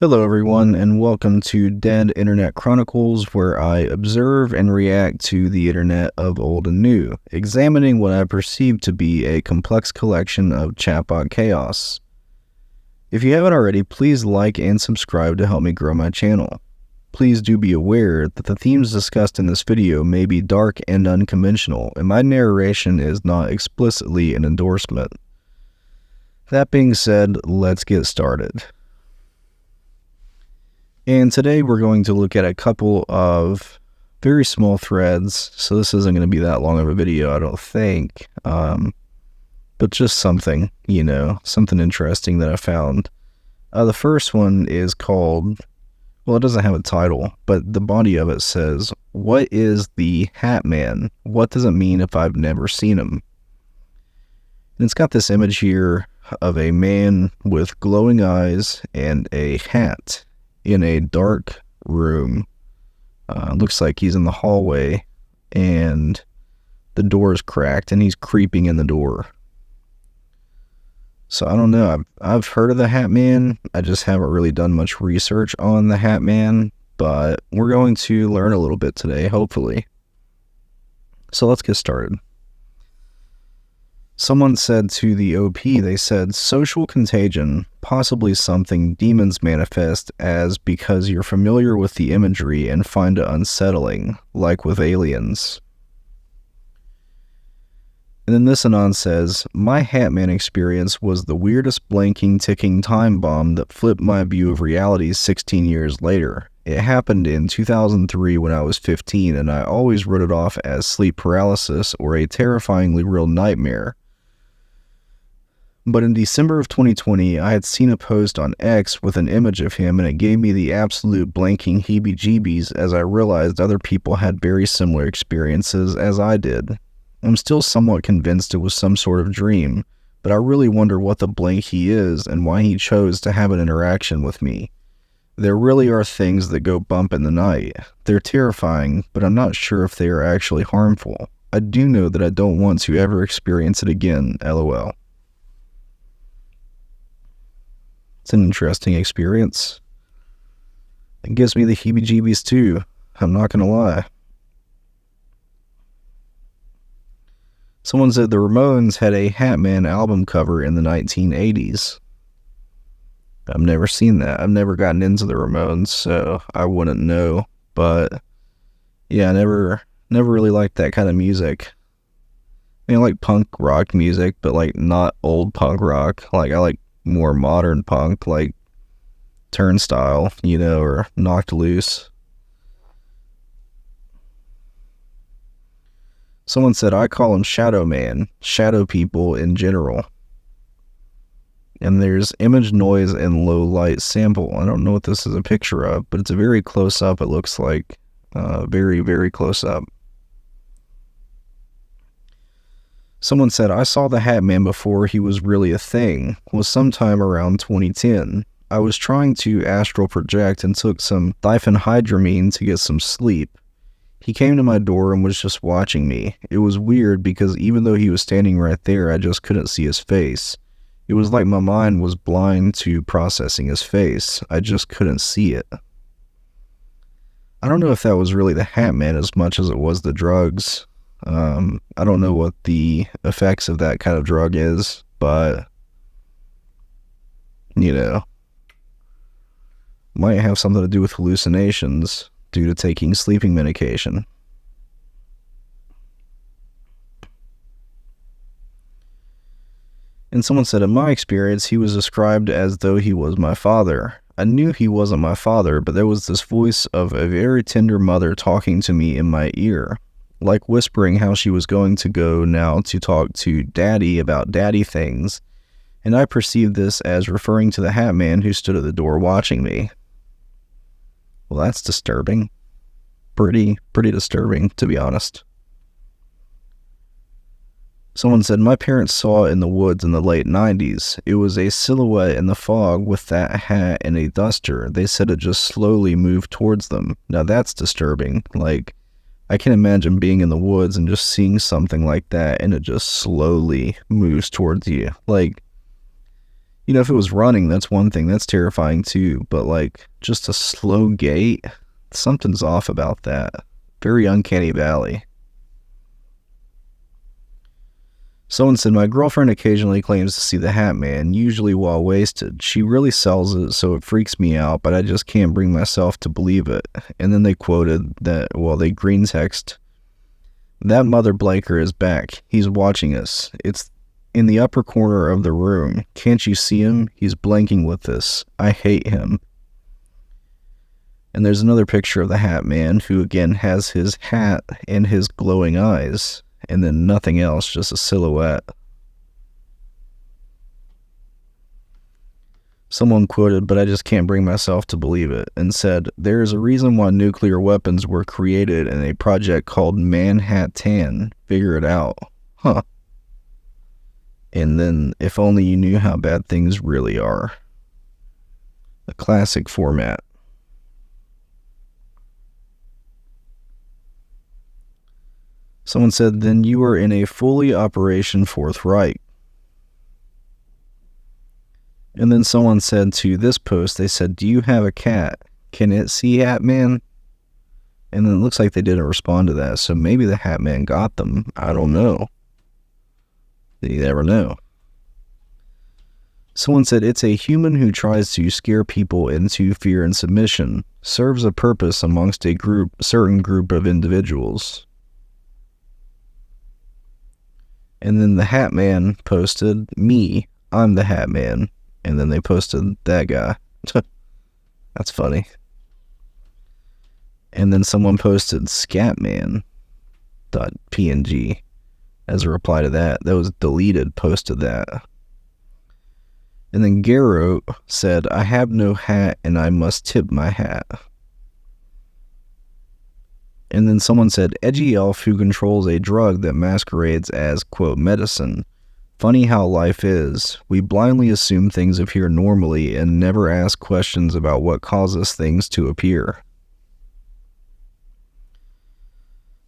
Hello everyone, and welcome to Dead Internet Chronicles, where I observe and react to the internet of old and new, examining what I perceive to be a complex collection of chatbot chaos. If you haven't already, please like and subscribe to help me grow my channel. Please do be aware that the themes discussed in this video may be dark and unconventional, and my narration is not explicitly an endorsement. That being said, let's get started. And today we're going to look at a couple of very small threads, so this isn't going to be that long of a video, I don't think, but just something, something interesting that I found. The first one is called, well, it doesn't have a title, but the body of it says, "What is the Hat Man? What does it mean if I've never seen him?" And it's got this image here of a man with glowing eyes and a hat in a dark room. Looks like he's in the hallway and the door is cracked and he's creeping in the door. So I don't know. I've heard of the Hat Man. I just haven't really done much research on the Hat Man, but we're going to learn a little bit today, hopefully. So let's get started. Someone said to the OP, they said, "Social contagion, possibly something demons manifest as because you're familiar with the imagery and find it unsettling, like with aliens." And then this Anon says, "My Hat Man experience was the weirdest blanking ticking time bomb that flipped my view of reality 16 years later. It happened in 2003 when I was 15, and I always wrote it off as sleep paralysis or a terrifyingly real nightmare. But in December of 2020, I had seen a post on X with an image of him, and it gave me the absolute blanking heebie-jeebies as I realized other people had very similar experiences as I did. I'm still somewhat convinced it was some sort of dream, but I really wonder what the blank he is and why he chose to have an interaction with me. There really are things that go bump in the night. They're terrifying, but I'm not sure if they are actually harmful. I do know that I don't want to ever experience it again, LOL." It's an interesting experience. It gives me the heebie-jeebies too, I'm not gonna lie. Someone said the Ramones had a Hat Man album cover in the 1980s. I've never seen that. I've never gotten into the Ramones, so I wouldn't know. But yeah, I never really liked that kind of music. I mean, I like punk rock music, but like not old punk rock. Like I like more modern punk, like Turnstile, or Knocked Loose. Someone said, "I call him Shadow Man, shadow people in general." And there's image noise and low light sample. I don't know what this is a picture of, but it's a very close up. It looks like very, very close up. Someone said, "I saw the Hat Man before he was really a thing. It was sometime around 2010. I was trying to astral project and took some diphenhydramine to get some sleep. He came to my door and was just watching me. It was weird because even though he was standing right there, I just couldn't see his face. It was like my mind was blind to processing his face. I just couldn't see it." I don't know if that was really the Hat Man as much as it was the drugs. I don't know what the effects of that kind of drug is, but, might have something to do with hallucinations due to taking sleeping medication. And someone said, "In my experience, he was described as though he was my father. I knew he wasn't my father, but there was this voice of a very tender mother talking to me in my ear, like whispering how she was going to go now to talk to Daddy about daddy things, and I perceived this as referring to the Hat Man who stood at the door watching me." Well, that's disturbing. Pretty disturbing, to be honest. Someone said, "My parents saw it in the woods in the late 90s. It was a silhouette in the fog with that hat and a duster. They said it just slowly moved towards them." Now that's disturbing. Like, I can imagine being in the woods and just seeing something like that and it just slowly moves towards you. Like, If it was running, that's one thing. That's terrifying too. But like just a slow gait, something's off about that. Very uncanny valley. Someone said, my girlfriend occasionally claims to see the Hat Man, usually while wasted. She really sells it, so it freaks me out, but I just can't bring myself to believe it. And then they quoted that, they green text, that Mother Blanker is back. He's watching us. It's in the upper corner of the room. Can't you see him? He's blinking with us. I hate him. And there's another picture of the Hat Man, who again has his hat and his glowing eyes. And then nothing else, just a silhouette. Someone quoted, but I just can't bring myself to believe it, and said, there is a reason why nuclear weapons were created in a project called Manhattan. Figure it out. Huh. And then, if only you knew how bad things really are. A classic format. Someone said, then you are in a fully Operation Fourth Reich. And then someone said to this post, they said, do you have a cat? Can it see Hat Man? And then it looks like they didn't respond to that. So maybe the Hat Man got them. I don't know. You never know. Someone said, it's a human who tries to scare people into fear and submission. Serves a purpose amongst a certain group of individuals. And then the Hat Man posted, me, I'm the Hat Man. And then they posted that guy. That's funny. And then someone posted scatman.png as a reply to that. That was deleted, posted that. And then Garrote said, I have no hat and I must tip my hat. And then someone said, edgy elf who controls a drug that masquerades as, quote, medicine. Funny how life is. We blindly assume things appear normally and never ask questions about what causes things to appear.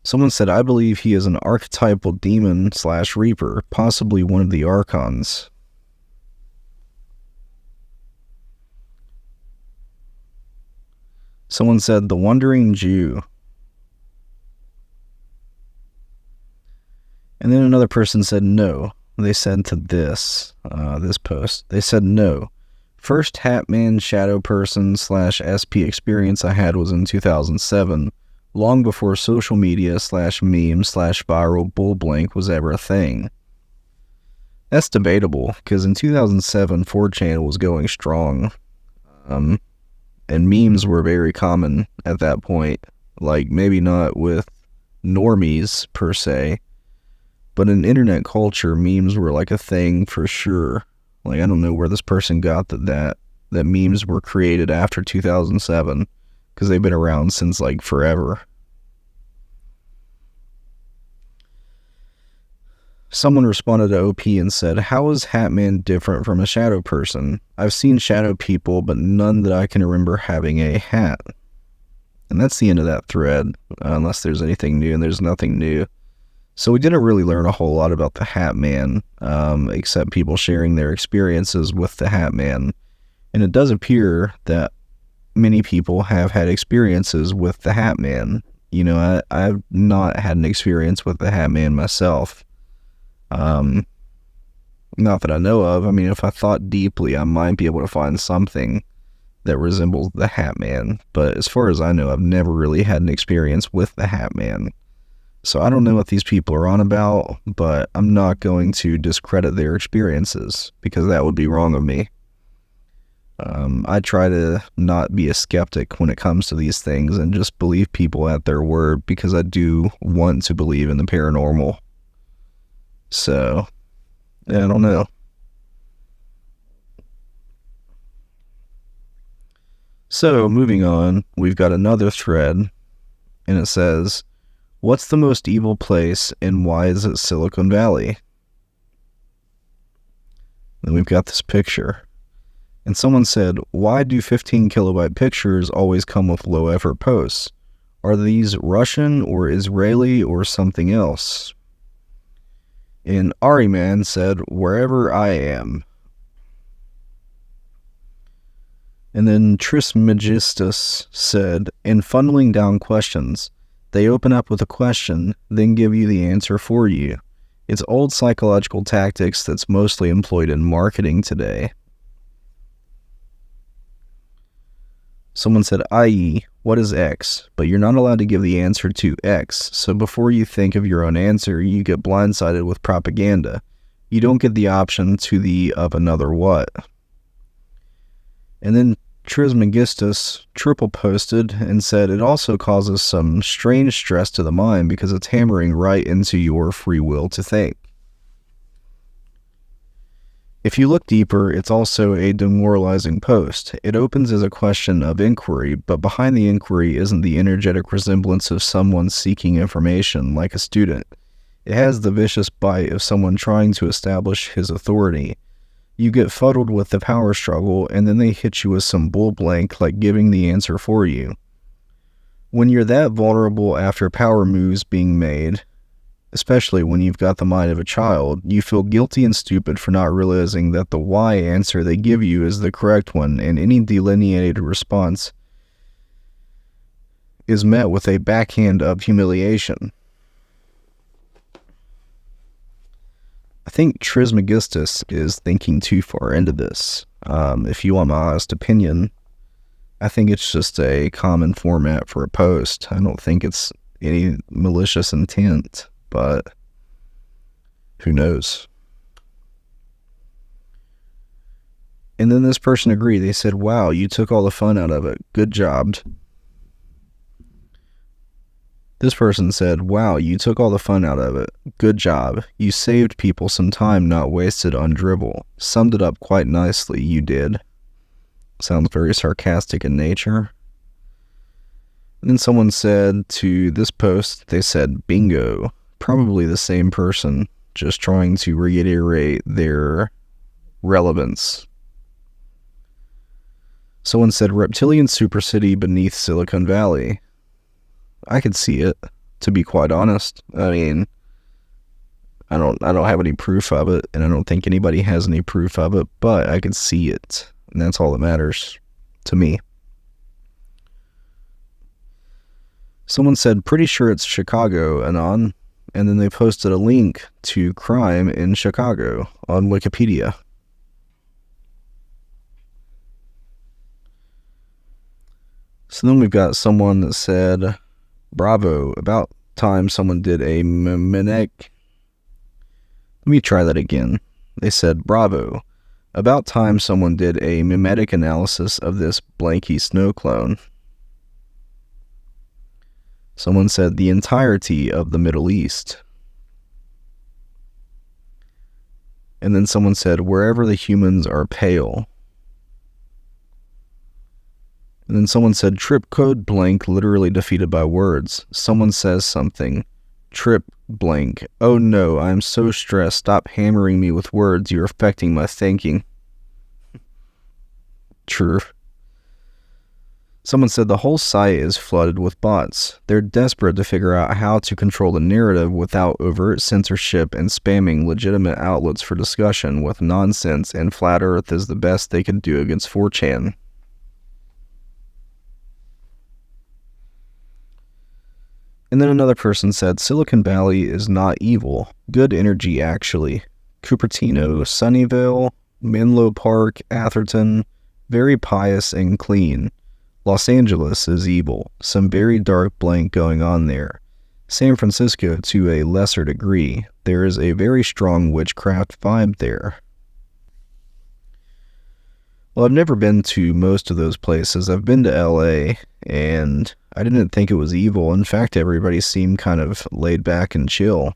Someone said, I believe he is an archetypal demon / reaper, possibly one of the archons. Someone said, the Wandering Jew. And then another person said no. They said to this post, they said no. First Hat Man shadow person / SP experience I had was in 2007, long before social media / meme / viral bull blank was ever a thing. That's debatable, because in 2007, 4chan was going strong, and memes were very common at that point. Like, maybe not with normies per se, but in internet culture, memes were like a thing for sure. Like, I don't know where this person got that memes were created after 2007, because they've been around since like forever. Someone responded to OP and said, how is Hat Man different from a shadow person? I've seen shadow people, but none that I can remember having a hat. And that's the end of that thread, unless there's anything new, and there's nothing new. So we didn't really learn a whole lot about the Hat Man, except people sharing their experiences with the Hat Man. And it does appear that many people have had experiences with the Hat Man. You know, I've not had an experience with the Hat Man myself. Not that I know of. I mean, if I thought deeply, I might be able to find something that resembles the Hat Man. But as far as I know, I've never really had an experience with the Hat Man. So I don't know what these people are on about, but I'm not going to discredit their experiences, because that would be wrong of me. I try to not be a skeptic when it comes to these things and just believe people at their word, because I do want to believe in the paranormal. So, I don't know. So, moving on, we've got another thread, and it says, what's the most evil place and why is it Silicon Valley? Then we've got this picture. And someone said, why do 15 kilobyte pictures always come with low effort posts? Are these Russian or Israeli or something else? And Ariman said, wherever I am. And then Trismegistus said, in funneling down questions, they open up with a question, then give you the answer for you. It's old psychological tactics that's mostly employed in marketing today. Someone said, i.e., what is X? But you're not allowed to give the answer to X, so before you think of your own answer, you get blindsided with propaganda. You don't get the option to the of another what. And then Trismegistus triple posted and said it also causes some strange stress to the mind because it's hammering right into your free will to think. If you look deeper, it's also a demoralizing post. It opens as a question of inquiry, but behind the inquiry isn't the energetic resemblance of someone seeking information, like a student. It has the vicious bite of someone trying to establish his authority. You get fuddled with the power struggle, and then they hit you with some bull blank like giving the answer for you. When you're that vulnerable after power moves being made, especially when you've got the mind of a child, you feel guilty and stupid for not realizing that the why answer they give you is the correct one, and any delineated response is met with a backhand of humiliation. I think Trismegistus is thinking too far into this. If you want my honest opinion, I think it's just a common format for a post. I don't think it's any malicious intent, but who knows? And then this person agreed. They said, wow, you took all the fun out of it. Good job. This person said, wow, you took all the fun out of it. Good job. You saved people some time not wasted on dribble. Summed it up quite nicely, you did. Sounds very sarcastic in nature. And then someone said to this post, they said, bingo. Probably the same person, just trying to reiterate their relevance. Someone said, reptilian super city beneath Silicon Valley. I could see it, to be quite honest. I mean, I don't have any proof of it, and I don't think anybody has any proof of it, but I could see it, and that's all that matters to me. Someone said, pretty sure it's Chicago, Anon, and then they posted a link to crime in Chicago on Wikipedia. So then we've got someone that said, bravo, about time someone did a mimetic. Let me try that again. They said, bravo, about time someone did a mimetic analysis of this blanky snow clone. Someone said, the entirety of the Middle East. And then someone said, wherever the humans are pale. And then someone said, trip code blank literally defeated by words. Someone says something. Trip blank. Oh no, I am so stressed. Stop hammering me with words. You're affecting my thinking. True. Someone said the whole site is flooded with bots. They're desperate to figure out how to control the narrative without overt censorship and spamming legitimate outlets for discussion with nonsense, and Flat Earth is the best they can do against 4chan. And then another person said, Silicon Valley is not evil. Good energy, actually. Cupertino, Sunnyvale, Menlo Park, Atherton, very pious and clean. Los Angeles is evil. Some very dark blank going on there. San Francisco to a lesser degree. There is a very strong witchcraft vibe there. Well, I've never been to most of those places. I've been to LA, and I didn't think it was evil. In fact, everybody seemed kind of laid back and chill.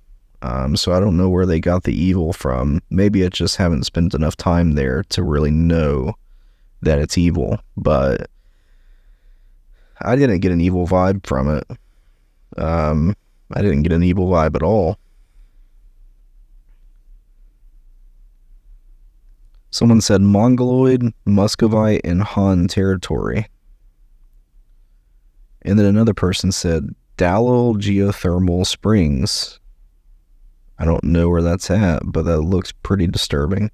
So I don't know where they got the evil from. Maybe I just haven't spent enough time there to really know that it's evil. But I didn't get an evil vibe from it. I didn't get an evil vibe at all. Someone said Mongoloid, Muscovite, and Han territory. And then another person said Dalil Geothermal Springs. I don't know where that's at, but that looks pretty disturbing.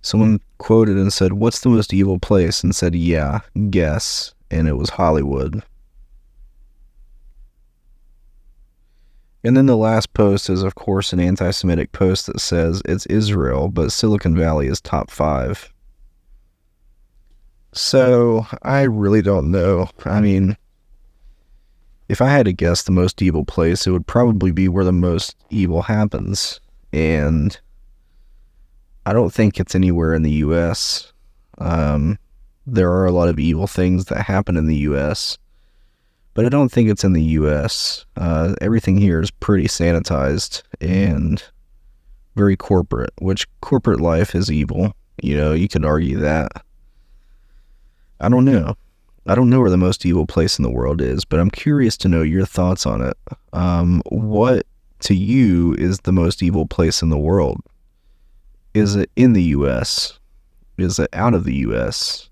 Someone quoted and said, "What's the most evil place?" and said, "Yeah, guess." And it was Hollywood. And then the last post is, of course, an anti-Semitic post that says it's Israel, but Silicon Valley is top 5. So I really don't know. I mean, if I had to guess the most evil place, it would probably be where the most evil happens. And I don't think it's anywhere in the U.S. There are a lot of evil things that happen in the U.S., but I don't think it's in the U.S. Everything here is pretty sanitized and very corporate, which corporate life is evil. You know, you could argue that. I don't know. I don't know where the most evil place in the world is, but I'm curious to know your thoughts on it. What, to you, is the most evil place in the world? Is it in the U.S.? Is it out of the U.S.?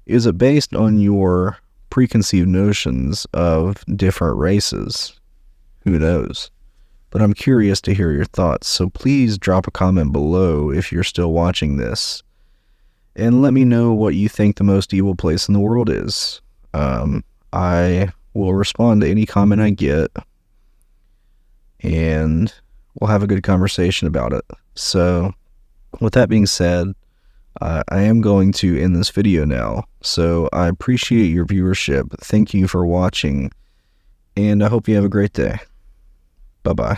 Is it based on your preconceived notions of different races? Who knows? But I'm curious to hear your thoughts, so please drop a comment below if you're still watching this, and let me know what you think the most evil place in the world is. I will respond to any comment I get, and we'll have a good conversation about it. So, with that being said, I am going to end this video now. So, I appreciate your viewership. Thank you for watching, and I hope you have a great day. Bye-bye.